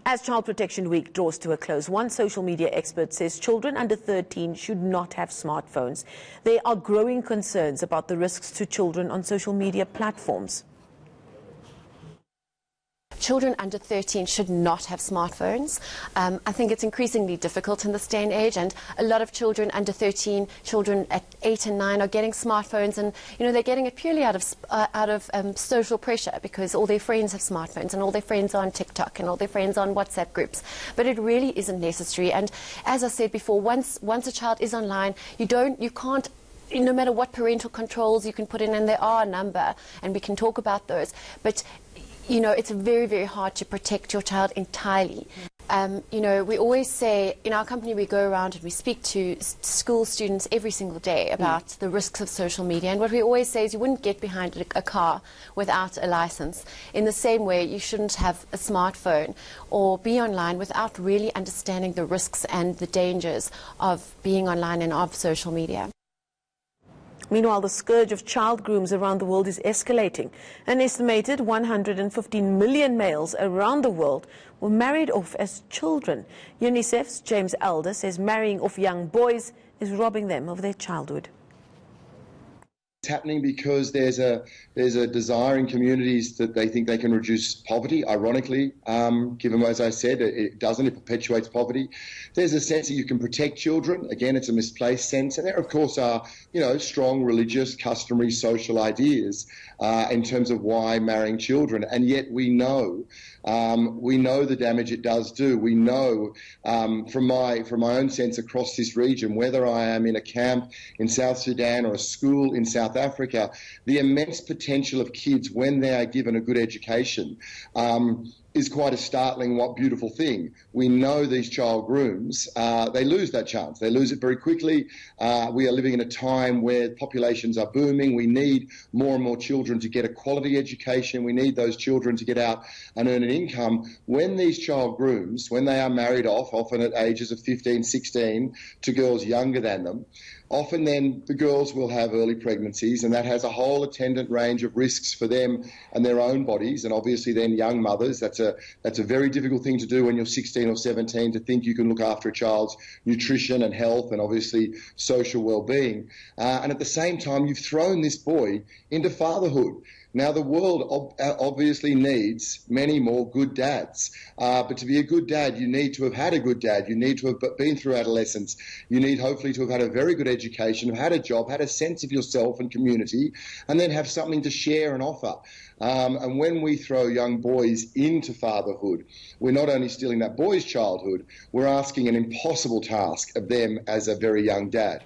As Child Protection Week draws to a close, one social media expert says children under 13 should not have smartphones. There are growing concerns about the risks to children on social media platforms. Children under 13 should not have smartphones. I think it's increasingly difficult in this day and age, and a lot of children under 13, children at 8 and 9 are getting smartphones, and they're getting it purely out of social pressure, because all their friends have smartphones and all their friends are on TikTok and all their friends are on WhatsApp groups. But it really isn't necessary, and as I said before, once a child is online, you can't, no matter what parental controls you can put in, and there are a number, and we can talk about those, but it's very, very hard to protect your child entirely. We always say, in our company, we go around and we speak to school students every single day about the risks of social media. And what we always say is you wouldn't get behind a car without a license. In the same way, you shouldn't have a smartphone or be online without really understanding the risks and the dangers of being online and of social media. Meanwhile, the scourge of child grooms around the world is escalating. An estimated 115 million males around the world were married off as children. UNICEF's James Elder says marrying off young boys is robbing them of their childhood. It's happening because there's a desire in communities that they think they can reduce poverty. Ironically, given, as I said, it doesn't, it perpetuates poverty. There's a sense that you can protect children. Again, it's a misplaced sense. And there, of course, are strong religious, customary, social ideas in terms of why marrying children. And yet we know the damage it does do. We know from my own sense across this region, whether I am in a camp in South Sudan or a school in South Africa, the immense potential of kids when they are given a good education is quite a startling, beautiful thing. We know these child grooms, they lose that chance. They lose it very quickly. We are living in a time where populations are booming. We need more and more children to get a quality education. We need those children to get out and earn an income. When these child grooms, when they are married off, often at ages of 15, 16, to girls younger than them, often then the girls will have early pregnancies, and that has a whole attendant range of risks for them and their own bodies, and obviously then young mothers. That's a very difficult thing to do when you're 16 or 17, to think you can look after a child's nutrition and health and obviously social well-being. And at the same time, you've thrown this boy into fatherhood. Now, the world obviously needs many more good dads, but to be a good dad, you need to have had a good dad. You need to have been through adolescence. You need hopefully to have had a very good education, have had a job, had a sense of yourself and community, and then have something to share and offer. And when we throw young boys into fatherhood, we're not only stealing that boy's childhood, we're asking an impossible task of them as a very young dad.